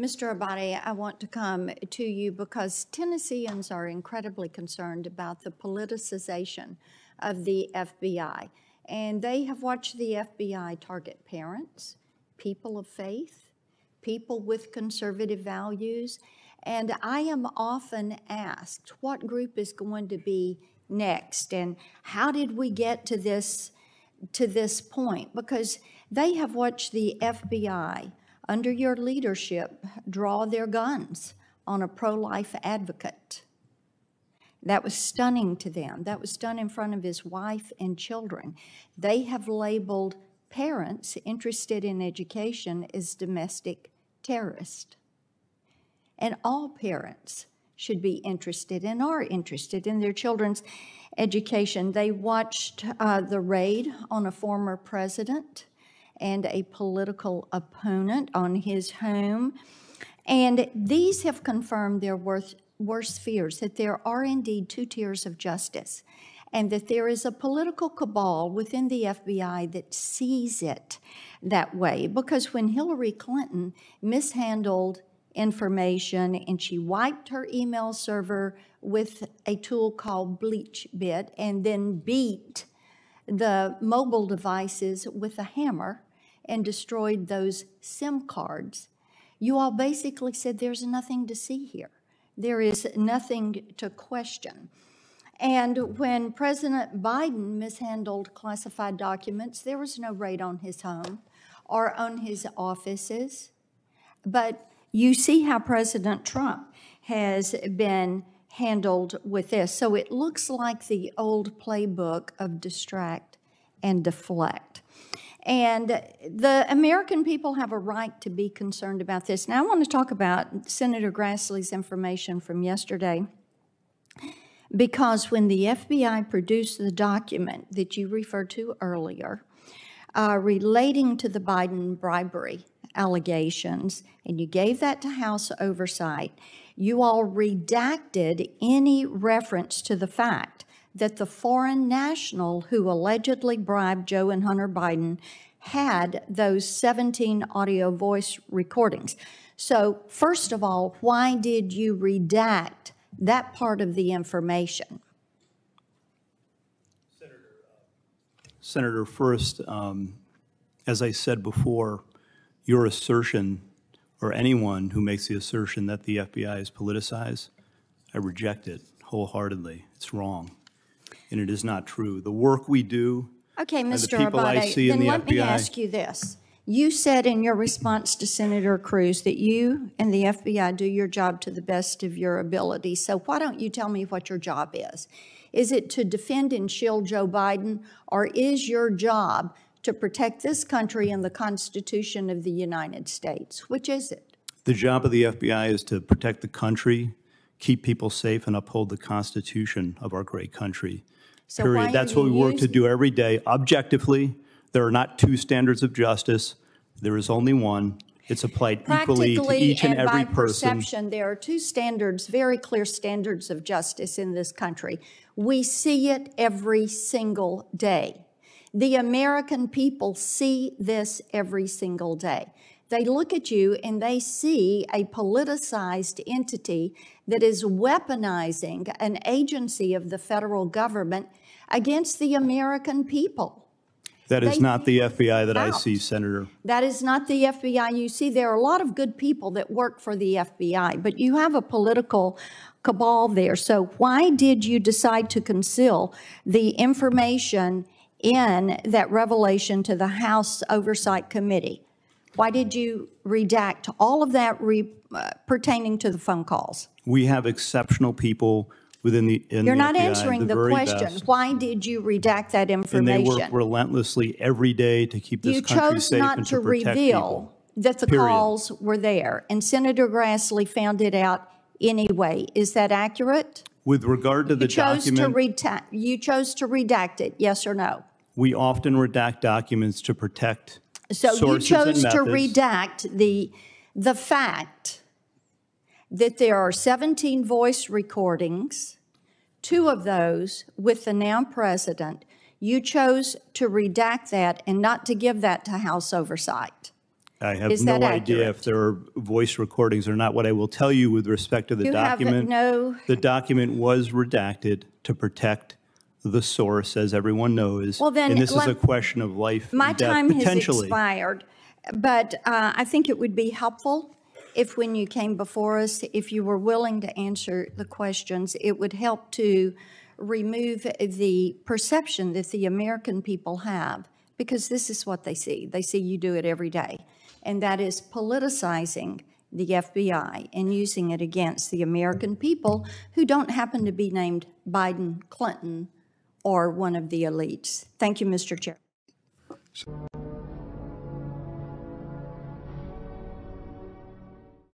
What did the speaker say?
Mr. Abadi, I want to come to you because Tennesseans are incredibly concerned about the politicization of the FBI. And they have watched the FBI target parents, people of faith, people with conservative values. And I am often asked, what group is going to be next? And how did we get to this point? Because they have watched the FBI under your leadership draw their guns on a pro-life advocate. That was stunning to them. That was done in front of his wife and children. They have labeled parents interested in education as domestic terrorists. And all parents should be interested and are interested in their children's education. They watched the raid on a former president and a political opponent on his home. And these have confirmed their worst fears, that there are indeed two tiers of justice, and that there is a political cabal within the FBI that sees it that way. Because when Hillary Clinton mishandled information and she wiped her email server with a tool called BleachBit and then beat the mobile devices with a hammer and destroyed those SIM cards, you all basically said there's nothing to see here. There is nothing to question. And when President Biden mishandled classified documents, there was no raid on his home or on his offices. But you see how President Trump has been handled with this. So it looks like the old playbook of distract and deflect. And the American people have a right to be concerned about this. Now, I want to talk about Senator Grassley's information from yesterday, because when the FBI produced the document that you referred to earlier relating to the Biden bribery allegations, and you gave that to House oversight, you all redacted any reference to the fact that the foreign national who allegedly bribed Joe and Hunter Biden had those 17 audio voice recordings. So first of all, why did you redact that part of the information? Senator, first, as I said before, your assertion, or anyone who makes the assertion that the FBI is politicized, I reject it wholeheartedly. It's wrong. And it is not true. The work we do, okay, and the Mr. people I Abadi, see in then the let me FBI. ask you this. You said in your response to Senator Cruz that you and the FBI do your job to the best of your ability. So why don't you tell me what your job is? Is it to defend and shield Joe Biden, or is your job to protect this country and the Constitution of the United States? Which is it? The job of the FBI is to protect the country, keep people safe, and uphold the Constitution of our great country. So period. That's what we work to do every day. Objectively, there are not two standards of justice. There is only one. It's applied equally to each and every by person. Perception, there are two standards, very clear standards of justice in this country. We see it every single day. The American people see this every single day. They look at you and they see a politicized entity that is weaponizing an agency of the federal government against the American people. That is not the FBI that I see, Senator. That is not the FBI you see. There are a lot of good people that work for the FBI, but you have a political cabal there. So why did you decide to conceal the information in that revelation to the House Oversight Committee? Why did you redact all of that pertaining to the phone calls? We have exceptional people within the FBI. You're not answering the question. Best. Why did you redact that information? And they work relentlessly every day to keep this country safe and to protect people. You chose not to reveal that the calls were there, and Senator Grassley found it out anyway. Is that accurate? With regard to the document, you chose to redact it, yes or no? We often redact documents to protect so sources you chose and to methods. redact the fact that there are 17 voice recordings, 2 of those with the now president. You chose to redact that and not to give that to House oversight. I have Is no that idea if accurate? there are voice recordings or not. What I will tell you with respect to the You have document, no- the document was redacted to protect the source, as everyone knows. Well, then and this is let- a question of life My and death, time has potentially. expired, but I think it would be helpful if when you came before us, if you were willing to answer the questions, it would help to remove the perception that the American people have, because this is what they see. They see you do it every day, and that is politicizing the FBI and using it against the American people who don't happen to be named Biden, Clinton, or one of the elites. Thank you, Mr. Chair.